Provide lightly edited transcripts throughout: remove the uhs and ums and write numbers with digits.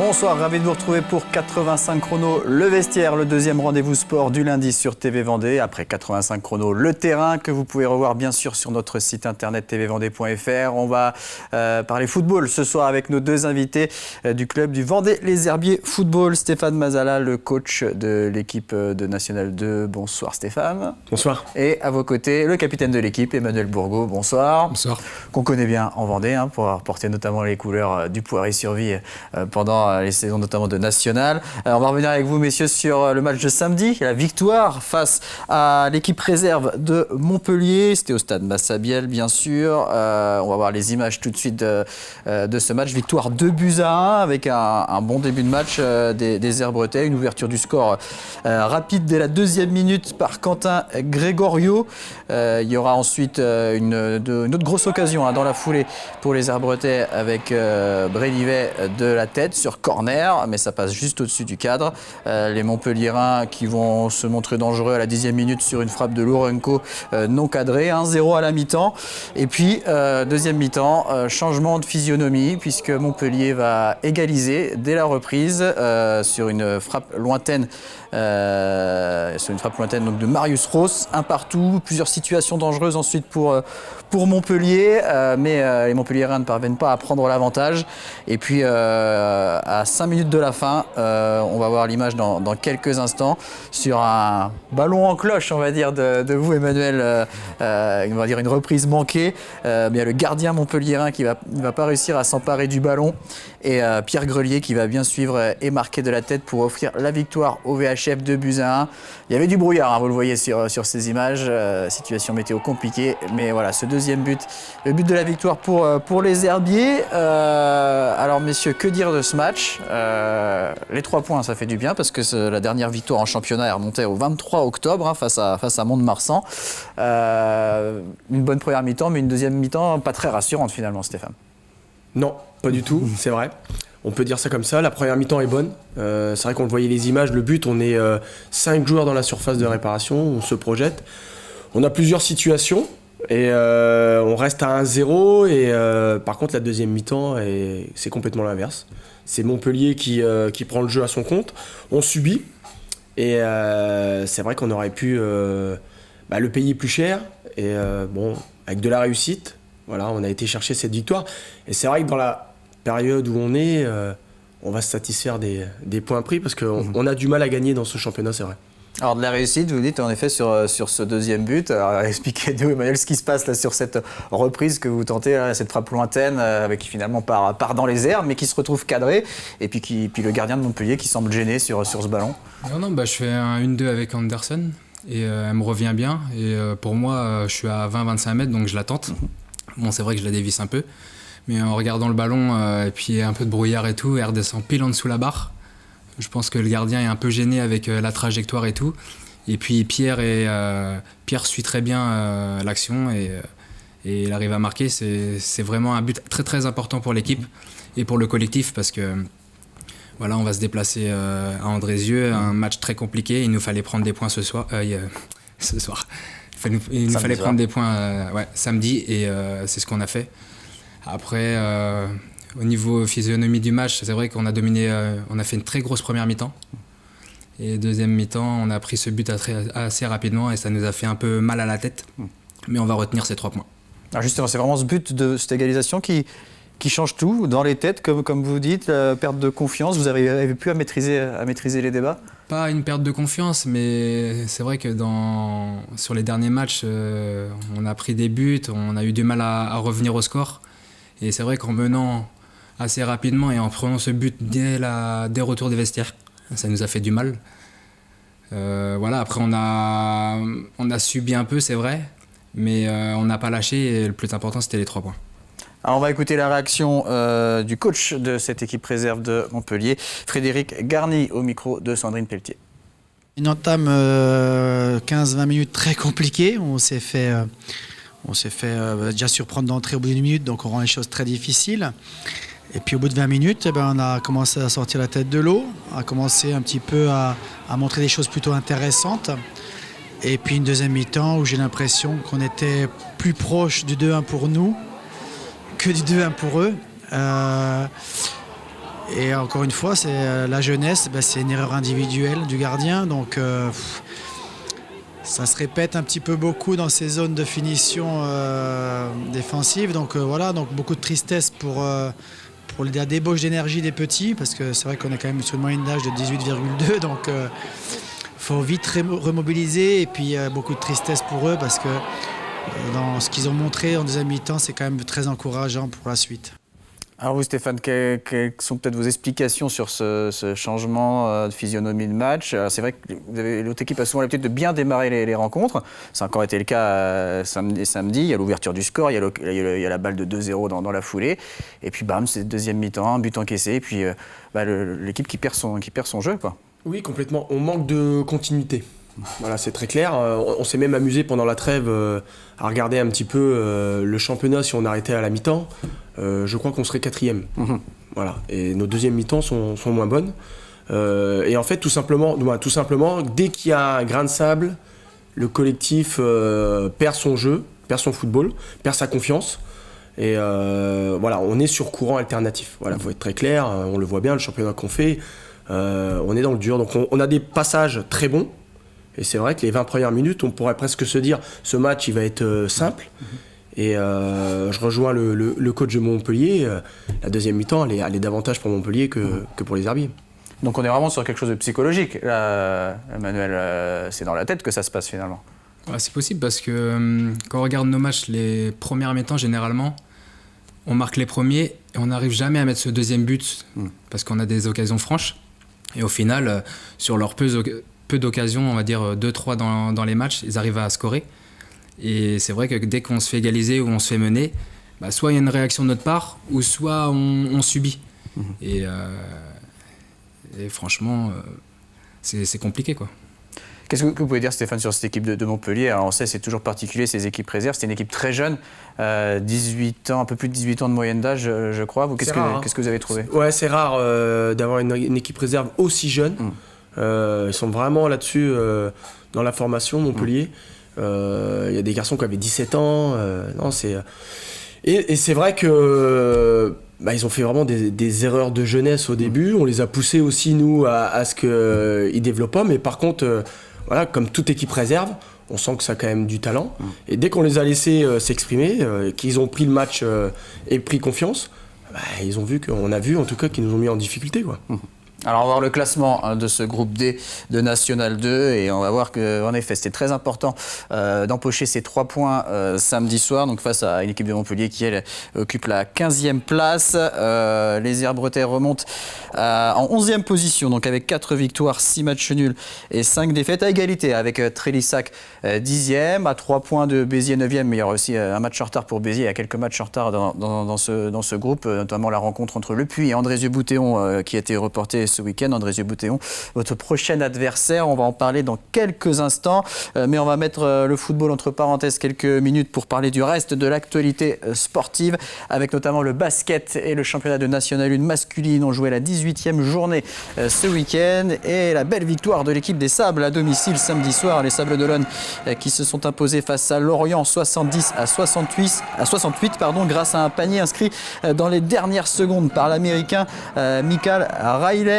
Bonsoir, ravi de vous retrouver pour 85 chrono, le vestiaire, le deuxième rendez-vous sport du lundi sur TV Vendée. Après 85 chrono, le terrain que vous pouvez revoir bien sûr sur notre site internet tvvendée.fr. On va parler football ce soir avec nos deux invités du club du Vendée Les Herbiers Football. Stéphane Mazala, le coach de l'équipe de National 2. Bonsoir Stéphane. Bonsoir. Et à vos côtés, le capitaine de l'équipe, Emmanuel Bourgault. Bonsoir. Bonsoir. Qu'on connaît bien en Vendée pour avoir porté notamment les couleurs du Poiré-sur-Vie pendant les saisons notamment de National. On va revenir avec vous messieurs sur le match de samedi, la victoire face à l'équipe réserve de Montpellier. C'était au stade Massabielle bien sûr. On va voir les images tout de suite de ce match. Victoire 2-1 avec un bon début de match des Herbretais. Une ouverture du score rapide dès la deuxième minute par Quentin Grégorio. Il y aura ensuite une autre grosse occasion dans la foulée pour les Herbretais avec Brélivet de la tête sur corner, mais ça passe juste au-dessus du cadre. Les Montpelliérains qui vont se montrer dangereux à la 10e minute sur une frappe de Lourenco non cadrée, 1-0 à la mi-temps. Et puis, deuxième mi-temps, changement de physionomie puisque Montpellier va égaliser dès la reprise sur une frappe lointaine. Donc de Marius Ross, un partout, plusieurs situations dangereuses ensuite pour Montpellier, mais les Montpelliérains ne parviennent pas à prendre l'avantage. Et puis à 5 minutes de la fin, on va voir l'image dans quelques instants, sur un ballon en cloche, on va dire, de vous Emmanuel, on va dire une reprise manquée. Bien le gardien montpelliérain qui ne va pas réussir à s'emparer du ballon, et Pierre Grelier qui va bien suivre et marquer de la tête pour offrir la victoire au VHF 2-1. Il y avait du brouillard, vous le voyez sur ces images, situation météo compliquée, mais voilà, ce deuxième but, le but de la victoire pour les Herbiers. Alors messieurs, que dire de ce match? Les 3 points, ça fait du bien parce que la dernière victoire en championnat est remontée au 23 octobre face à Mont-de-Marsan. Une bonne première mi-temps, mais une deuxième mi-temps pas très rassurante finalement, Stéphane. Non, pas du tout, c'est vrai. On peut dire ça comme ça, la première mi-temps est bonne. C'est vrai qu'on le voyait les images, le but, on est 5 joueurs dans la surface de réparation, on se projette. On a plusieurs situations et on reste à 1-0 et par contre la deuxième mi-temps, c'est complètement l'inverse. C'est Montpellier qui prend le jeu à son compte, on subit et c'est vrai qu'on aurait pu le payer plus cher et avec de la réussite. Voilà, on a été chercher cette victoire. Et c'est vrai que dans la période où on est, on va se satisfaire des points pris parce qu'on a du mal à gagner dans ce championnat, c'est vrai. Alors de la réussite, vous dites en effet sur ce deuxième but. Alors, expliquez-nous Emmanuel ce qui se passe là sur cette reprise que vous tentez, là, cette frappe lointaine qui finalement part dans les airs mais qui se retrouve cadrée. Et puis le gardien de Montpellier qui semble gêné sur ce ballon. Non, je fais un 1-2 avec Anderson et elle me revient bien. Et pour moi, je suis à 20-25 mètres donc je la tente. Bon, c'est vrai que je la dévisse un peu, mais en regardant le ballon et puis un peu de brouillard et tout, elle redescend pile en dessous la barre. Je pense que le gardien est un peu gêné avec la trajectoire et tout. Et puis Pierre suit très bien l'action et il arrive à marquer. C'est vraiment un but très très important pour l'équipe et pour le collectif parce que voilà, on va se déplacer à Andrézieux, un match très compliqué. Il nous fallait prendre des points ce soir. Il nous fallait prendre des points samedi et c'est ce qu'on a fait. Après, au niveau physionomie du match, c'est vrai qu'on a dominé, on a fait une très grosse première mi-temps. Et deuxième mi-temps, on a pris ce but assez rapidement et ça nous a fait un peu mal à la tête. Mais on va retenir ces 3 points. Alors justement, c'est vraiment ce but de cette égalisation qui change tout dans les têtes, comme vous dites, perte de confiance. Vous avez pu à maîtriser les débats? Pas une perte de confiance, mais c'est vrai que sur les derniers matchs, on a pris des buts, on a eu du mal à revenir au score. Et c'est vrai qu'en menant assez rapidement et en prenant ce but dès retour des vestiaires, ça nous a fait du mal. Après on a subi un peu, c'est vrai, mais on n'a pas lâché et le plus important c'était les 3 points. Alors on va écouter la réaction du coach de cette équipe réserve de Montpellier, Frédéric Garny, au micro de Sandrine Pelletier. Une entame 15-20 minutes très compliquée. On s'est fait déjà surprendre d'entrée au bout d'une minute, donc on rend les choses très difficiles. Et puis au bout de 20 minutes, on a commencé à sortir la tête de l'eau, à commencer un petit peu à montrer des choses plutôt intéressantes. Et puis une deuxième mi-temps où j'ai l'impression qu'on était plus proche du 2-1 pour nous que du 2-1 pour eux. Et encore une fois, c'est la jeunesse, c'est une erreur individuelle du gardien. Donc ça se répète un petit peu beaucoup dans ces zones de finition défensive. Donc voilà, donc beaucoup de tristesse pour la débauche d'énergie des petits, parce que c'est vrai qu'on est quand même sur une moyenne d'âge de 18,2. Donc faut vite remobiliser. Et puis beaucoup de tristesse pour eux, parce que dans ce qu'ils ont montré en deuxième mi-temps, c'est quand même très encourageant pour la suite. Alors vous, Stéphane, quelles sont peut-être vos explications sur ce changement de physionomie de match? C'est vrai que l'autre équipe a souvent l'habitude de bien démarrer les rencontres. Ça a encore été le cas samedi. Il y a l'ouverture du score, il y a la balle de 2-0 dans la foulée. Et puis bam, c'est deuxième mi-temps, un but encaissé. Et puis l'équipe qui perd son jeu, quoi. Oui, complètement. On manque de continuité. Voilà, c'est très clair. On s'est même amusé pendant la trêve à regarder un petit peu le championnat si on arrêtait à la mi-temps. Je crois qu'on serait 4e. Voilà. Et nos deuxièmes mi-temps sont moins bonnes. Et en fait, tout simplement, dès qu'il y a un grain de sable, le collectif perd son jeu, perd son football, perd sa confiance. Et voilà, on est sur courant alternatif. Voilà, faut être très clair. On le voit bien, le championnat qu'on fait, on est dans le dur. Donc on a des passages très bons. Et c'est vrai que les 20 premières minutes, on pourrait presque se dire ce match il va être simple. Et je rejoins le coach de Montpellier. La deuxième mi-temps, elle est davantage pour Montpellier que pour les Herbiers. Donc on est vraiment sur quelque chose de psychologique. Là, Emmanuel, c'est dans la tête que ça se passe finalement. Ouais, c'est possible parce que quand on regarde nos matchs, les premières mi-temps, généralement, on marque les premiers et on n'arrive jamais à mettre ce deuxième but parce qu'on a des occasions franches. Et au final, sur leur peu d'occasions, on va dire 2-3 dans les matchs, ils arrivent à scorer. Et c'est vrai que dès qu'on se fait égaliser ou on se fait mener, soit il y a une réaction de notre part, ou soit on subit. Et franchement, c'est compliqué, quoi. Qu'est-ce que vous pouvez dire, Stéphane, sur cette équipe de Montpellier? Alors, on sait, c'est toujours particulier, ces équipes réserves. C'est une équipe très jeune, 18 ans, un peu plus de 18 ans de moyenne d'âge, je crois. Qu'est-ce que vous avez trouvé? Ouais, c'est rare d'avoir une équipe réserve aussi jeune. Ils sont vraiment là-dessus dans la formation, Montpellier. Il y a des garçons qui avaient 17 ans. Et c'est vrai que ils ont fait vraiment des erreurs de jeunesse au début. On les a poussés aussi, nous, à ce qu'ils développent pas. Mais par contre, voilà, comme toute équipe réserve, on sent que ça a quand même du talent. Et dès qu'on les a laissés s'exprimer, qu'ils ont pris le match et pris confiance, ils ont vu qu'on a vu en tout cas qu'ils nous ont mis en difficulté, quoi. Alors on va voir le classement de ce groupe D de National 2 et on va voir qu'en effet c'était très important d'empocher ces 3 points samedi soir, donc face à une équipe de Montpellier qui elle occupe la 15e place. Les Herbretais remontent en 11e position, donc avec 4 victoires, 6 matchs nuls et 5 défaites, à égalité avec Trélissac 10e, à 3 points de Béziers 9e, mais il y aura aussi un match en retard pour Béziers, il y a quelques matchs en retard dans ce groupe, notamment la rencontre entre Le Puy et Andrézieux-Boutéon qui a été reportée ce week-end. Andrézieux-Boutéon, votre prochain adversaire, on va en parler dans quelques instants, mais on va mettre le football entre parenthèses quelques minutes pour parler du reste de l'actualité sportive, avec notamment le basket et le championnat de National 1 masculine. On jouait la 18e journée ce week-end et la belle victoire de l'équipe des Sables à domicile samedi soir, les Sables d'Olonne qui se sont imposés face à Lorient 70-68 grâce à un panier inscrit dans les dernières secondes par l'américain Michael Riley,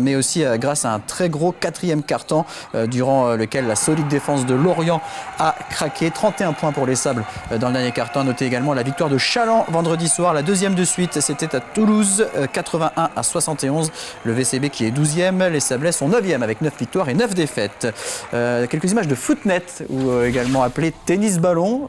mais aussi grâce à un très gros 4e quart-temps durant lequel la solide défense de Lorient a craqué. 31 points pour les Sables dans le dernier quart-temps. Notez également la victoire de Chaland vendredi soir, la 2e de suite, c'était à Toulouse, 81-71. Le VCB qui est 12e, les Sablais sont 9e avec 9 victoires et 9 défaites. Quelques images de footnet, ou également appelé tennis-ballon,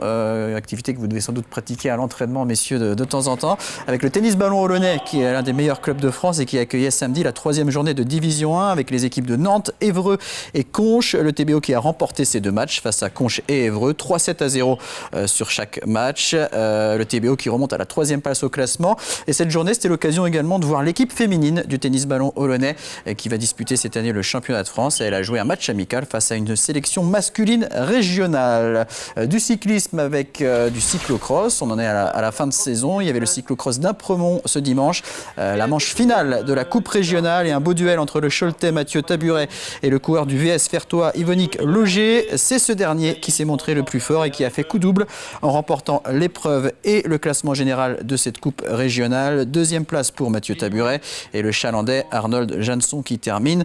activité que vous devez sans doute pratiquer à l'entraînement, messieurs, de temps en temps, avec le tennis-ballon olonnais qui est l'un des meilleurs clubs de France et qui accueillait samedi la 3e journée de Division 1 avec les équipes de Nantes, Évreux et Conches. Le TBO qui a remporté ces 2 matchs face à Conches et Évreux, 3-7-0 sur chaque match. Le TBO qui remonte à la 3e place au classement. Et cette journée, c'était l'occasion également de voir l'équipe féminine du tennis-ballon olonnais qui va disputer cette année le championnat de France. Elle a joué un match amical face à une sélection masculine régionale. Du cyclisme avec du cyclocross. On en est à la fin de saison. Il y avait le cyclocross d'Impremont ce dimanche. La manche finale de la Coupe régionale national et un beau duel entre le Choletais Mathieu Taburet et le coureur du VS Fertois Yvonique Loger. C'est ce dernier qui s'est montré le plus fort et qui a fait coup double en remportant l'épreuve et le classement général de cette coupe régionale. Deuxième place pour Mathieu Taburet et le Chalandais Arnold Jansson qui termine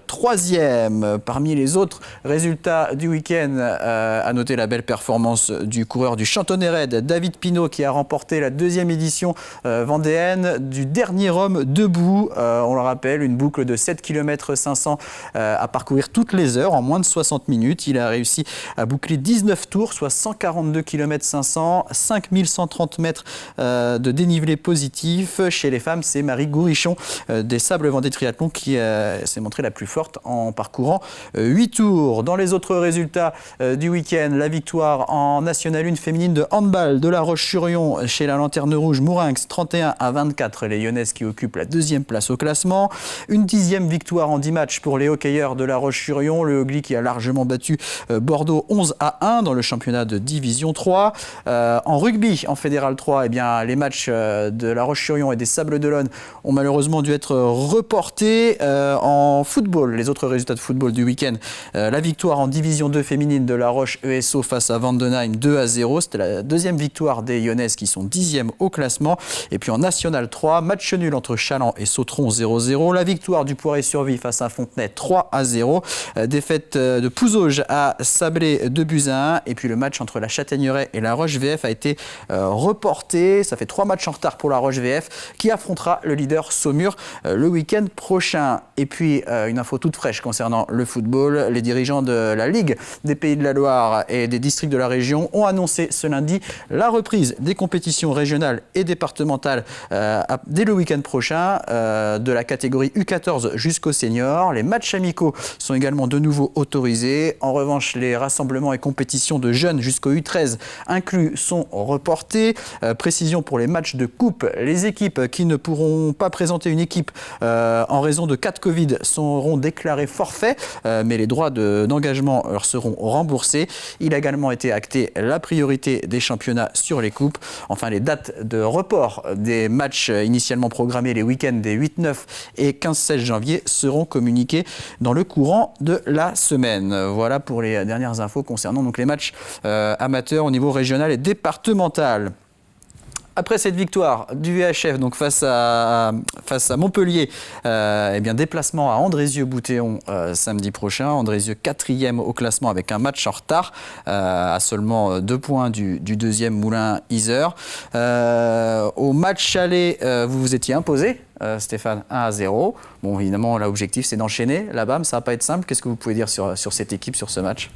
troisième. Parmi les autres résultats du week-end, à noter la belle performance du coureur du Chantonnay Red, David Pinault, qui a remporté la deuxième édition vendéenne du dernier homme debout. On le rappelle, une boucle de 7 km 500 à parcourir toutes les heures en moins de 60 minutes. Il a réussi à boucler 19 tours, soit 142 km 500, 5130 mètres de dénivelé positif. Chez les femmes, c'est Marie Gourichon des Sables Vendée Triathlon qui s'est montrée la plus forte en parcourant 8 tours. Dans les autres résultats du week-end, la victoire en National 1 féminine de handball de La Roche-sur-Yon chez la Lanterne Rouge Mourinx, 31-24, les Lyonnaises qui occupent la deuxième place au classement. Une 10e victoire en 10 matchs pour les hockeyeurs de La Roche-sur-Yon, le Hogli qui a largement battu Bordeaux 11-1 dans le championnat de Division 3. En rugby, en Fédéral 3, eh bien, les matchs de La Roche-sur-Yon et des Sables d'Olonne ont malheureusement dû être reportés. En football, les autres résultats de football du week-end, la victoire en Division 2 féminine de La Roche ESO face à Vandenheim 2-0. C'était la deuxième victoire des Lyonnaises qui sont 10e au classement. Et puis en National 3, match nul entre Chaland et Sautron 0-0. La victoire du Poiré-sur-Vie face à Fontenay 3-0. Défaite de Pouzauges à Sablé 2-1. Et puis le match entre la Châtaigneraie et la Roche VF a été reporté. Ça fait 3 matchs en retard pour la Roche VF qui affrontera le leader Saumur le week-end prochain. Et puis une info toute fraîche concernant le football. Les dirigeants de la Ligue des Pays de la Loire et des districts de la région ont annoncé ce lundi la reprise des compétitions régionales et départementales dès le week-end prochain, de la catégorie U14 jusqu'au senior. Les matchs amicaux sont également de nouveau autorisés. En revanche, les rassemblements et compétitions de jeunes jusqu'au U13 inclus sont reportés. Précision pour les matchs de coupe, les équipes qui ne pourront pas présenter une équipe en raison de cas de Covid seront déclarés forfaits, mais les droits d'engagement leur seront remboursés. Il a également été acté la priorité des championnats sur les coupes. Enfin, les dates de report des matchs initialement programmés les week-ends des 8, 9 et 15-16 janvier seront communiqués dans le courant de la semaine. Voilà pour les dernières infos concernant donc les matchs amateurs au niveau régional et départemental. Après cette victoire du VHF donc face à Montpellier, eh bien déplacement à Andrézieux-Boutéon samedi prochain. Andrézieux 4e au classement avec un match en retard à seulement 2 points du deuxième Moulin Iser. Au match aller, vous vous étiez imposé, Stéphane, 1-0. Bon, évidemment, l'objectif c'est d'enchaîner. La BAM, ça va pas être simple. Qu'est-ce que vous pouvez dire sur cette équipe, sur ce match ?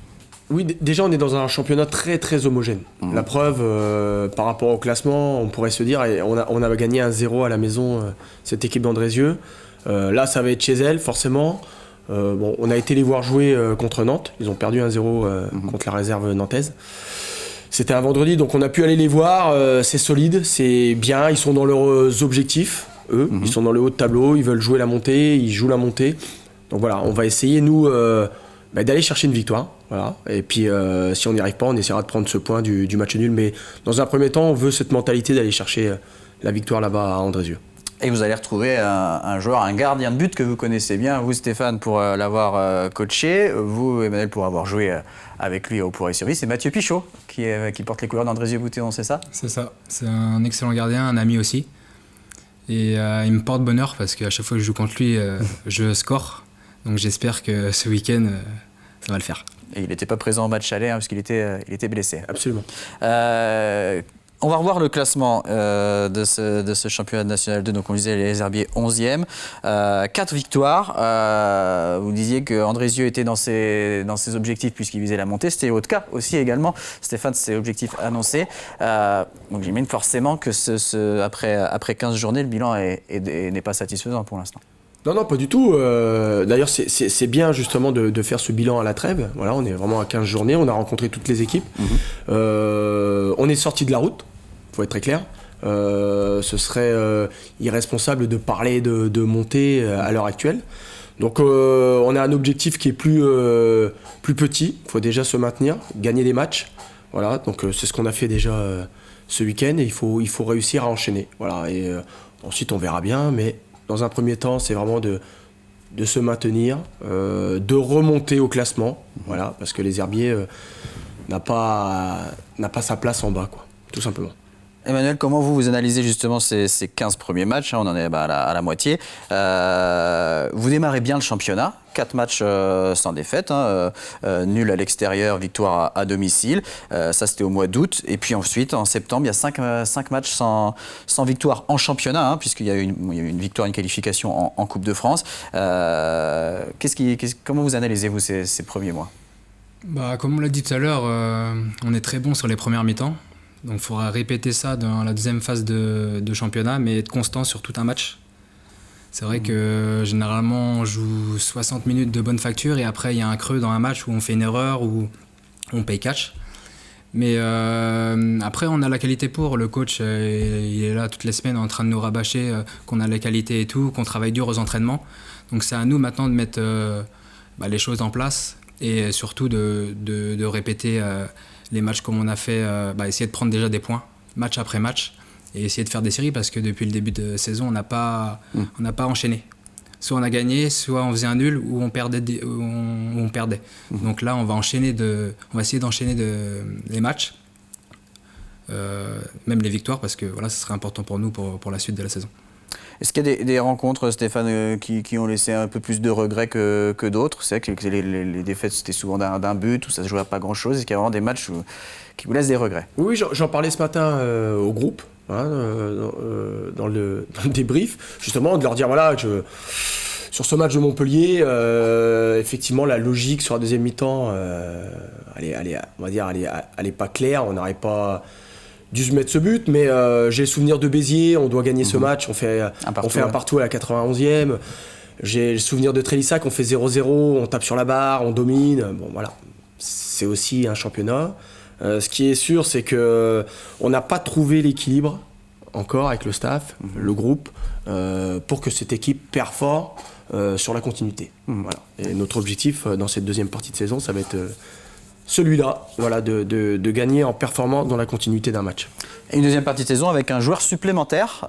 Oui, déjà on est dans un championnat très très homogène. La preuve, par rapport au classement, on pourrait se dire, on a gagné 1-0 à la maison, cette équipe d'Andrézieux. Là, ça va être chez elle, forcément. Bon, on a été les voir jouer contre Nantes. Ils ont perdu 1-0 contre la réserve nantaise. C'était un vendredi, donc on a pu aller les voir. C'est solide, c'est bien. Ils sont dans leurs objectifs, eux. Ils sont dans le haut de tableau, ils veulent jouer la montée, ils jouent la montée. Donc voilà, on va essayer, nous, d'aller chercher une victoire. Voilà. Et puis si on n'y arrive pas, on essaiera de prendre ce point du match nul. Mais dans un premier temps, on veut cette mentalité d'aller chercher la victoire là-bas à Andrézieux. Et vous allez retrouver un joueur, un gardien de but que vous connaissez bien, vous Stéphane pour l'avoir coaché, vous Emmanuel pour avoir joué avec lui au Poiré-sur-Vie. C'est Mathieu Pichot qui porte les couleurs d'Andrézieux-Boutéon, c'est ça ? C'est ça, c'est un excellent gardien, un ami aussi. Et il me porte bonheur parce qu'à chaque fois que je joue contre lui, je score. Donc j'espère que ce week-end, ça va le faire. Et il n'était pas présent au match aller parce qu'il était blessé. Absolument. On va revoir le classement de ce championnat national 2. Donc on disait les Herbiers 11e. 4 victoires. Vous disiez que Andrézieux était dans ses objectifs puisqu'il visait la montée. C'était votre cas aussi également. Stéphane, c'est l'objectif annoncé. Donc j'imagine forcément que après 15 journées, le bilan n'est pas satisfaisant pour l'instant. Non, pas du tout. D'ailleurs, c'est bien justement de faire ce bilan à la trêve. Voilà, on est vraiment à 15 journées, on a rencontré toutes les équipes. On est sorti de la route, il faut être très clair. Ce serait irresponsable de parler de montée à l'heure actuelle. Donc on a un objectif qui est plus petit, il faut déjà se maintenir, gagner des matchs. Voilà, donc c'est ce qu'on a fait déjà ce week-end et il faut réussir à enchaîner. Voilà, et ensuite on verra bien, mais dans un premier temps, c'est vraiment de se maintenir, de remonter au classement, voilà, parce que les Herbiers n'a pas sa place en bas, quoi, tout simplement. Emmanuel, comment vous analysez justement ces 15 premiers matchs, hein, on en est à la moitié. Vous démarrez bien le championnat, 4 matchs sans défaite, hein, nul à l'extérieur, victoire à domicile. Ça, c'était au mois d'août. Et puis ensuite, en septembre, il y a 5 matchs sans victoire en championnat, hein, puisqu'il y a eu une victoire, une qualification en Coupe de France. Comment vous analysez-vous ces premiers mois ? Comme on l'a dit tout à l'heure, on est très bon sur les premières mi-temps. Donc il faudra répéter ça dans la deuxième phase de championnat, mais être constant sur tout un match. C'est vrai que généralement on joue 60 minutes de bonne facture et après il y a un creux dans un match où on fait une erreur ou on paye catch. Mais après on a la qualité pour, le coach il est là toutes les semaines en train de nous rabâcher qu'on a la qualité et tout, qu'on travaille dur aux entraînements. Donc c'est à nous maintenant de mettre les choses en place et surtout de répéter les matchs comme on a fait, essayer de prendre déjà des points, match après match, et essayer de faire des séries parce que depuis le début de saison, on n'a pas enchaîné. Soit on a gagné, soit on faisait un nul, ou on perdait. Donc là, on va essayer d'enchaîner les matchs, même les victoires, parce que voilà, ce serait important pour nous pour la suite de la saison. Est-ce qu'il y a des rencontres, Stéphane, qui ont laissé un peu plus de regrets que d'autres ? C'est vrai que les défaites, c'était souvent d'un but, où ça ne se jouait à pas grand-chose. Est-ce qu'il y a vraiment des matchs qui vous laissent des regrets ? Oui, j'en parlais ce matin au groupe, hein, dans le débrief, justement, de leur dire, voilà, sur ce match de Montpellier, effectivement, la logique sur la deuxième mi-temps, elle est pas claire, on n'aurait pas dû se mettre ce but, mais j'ai le souvenir de Béziers, on doit gagner ce match, on fait un partout à la 91e. J'ai le souvenir de Trélissac, on fait 0-0, on tape sur la barre, on domine. Bon, voilà, c'est aussi un championnat. Ce qui est sûr, c'est qu'on n'a pas trouvé l'équilibre encore avec le staff, le groupe, pour que cette équipe performe sur la continuité. Voilà. Et notre objectif dans cette deuxième partie de saison, ça va être celui-là, voilà, de gagner en performant dans la continuité d'un match. Et une deuxième partie de saison avec un joueur supplémentaire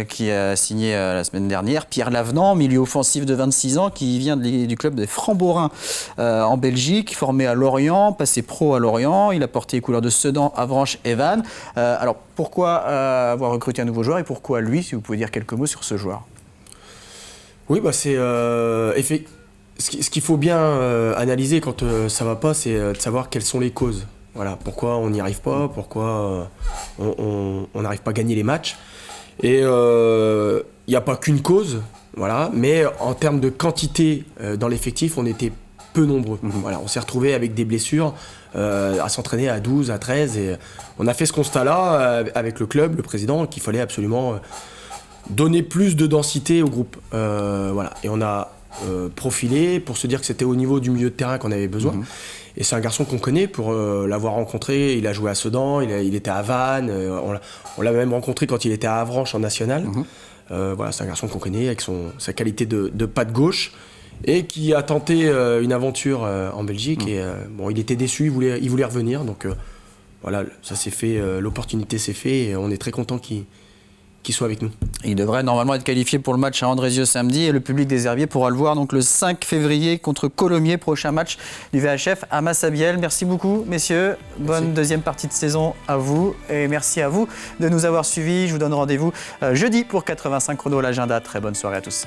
qui a signé la semaine dernière, Pierre Lavenant, milieu offensif de 26 ans, qui vient du club des Francs-Borins en Belgique, formé à Lorient, passé pro à Lorient. Il a porté les couleurs de Sedan, Avranches et Vannes. Alors pourquoi avoir recruté un nouveau joueur et pourquoi lui, si vous pouvez dire quelques mots sur ce joueur ? Oui, c'est ce qu'il faut bien analyser quand ça va pas, c'est de savoir quelles sont les causes. Voilà, pourquoi on n'y arrive pas, pourquoi on n'arrive pas à gagner les matchs. Et il n'y a pas qu'une cause, voilà, mais en termes de quantité dans l'effectif, on était peu nombreux. Voilà, on s'est retrouvés avec des blessures, à s'entraîner à 12, à 13. Et on a fait ce constat-là avec le club, le président, qu'il fallait absolument donner plus de densité au groupe. Voilà, et on a profilé pour se dire que c'était au niveau du milieu de terrain qu'on avait besoin. Et c'est un garçon qu'on connaît pour l'avoir rencontré. Il a joué à Sedan, il était à Vannes, on l'a même rencontré quand il était à Avranches en national. Voilà, c'est un garçon qu'on connaît avec sa qualité de patte gauche et qui a tenté une aventure en Belgique. Et il était déçu, il voulait revenir. Donc voilà, ça s'est fait, l'opportunité s'est faite et on est très content qu'il soit avec nous. Il devrait normalement être qualifié pour le match à Andrézieux samedi et le public des Herbiers pourra le voir donc le 5 février contre Colomiers, prochain match du VHF à Massabielle. Merci beaucoup messieurs, bonne deuxième partie de saison à vous et merci à vous de nous avoir suivis. Je vous donne rendez-vous jeudi pour 85 chrono à l'agenda. Très bonne soirée à tous.